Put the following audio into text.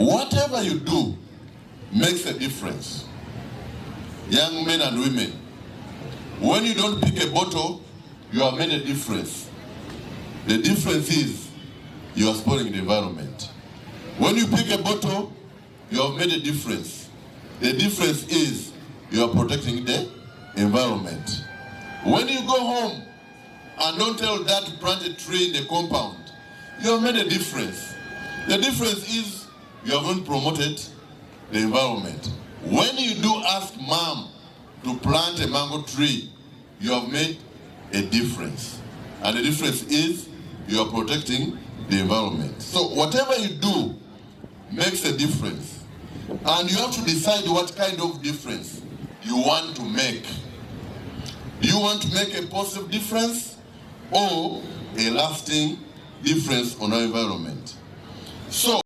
Whatever you do makes a difference. Young men and women, when you don't pick a bottle, you have made a difference. The difference is you are spoiling the environment. When you pick a bottle, you have made a difference. The difference is you are protecting the environment. When you go home and don't tell dad to plant a tree in the compound, you have made a difference. The difference is you haven't promoted the environment. When you do ask mom to plant a mango tree, you have made a difference. And the difference is you are protecting the environment. So whatever you do makes a difference. And you have to decide what kind of difference you want to make. Do you want to make a positive difference or a lasting difference on our environment? So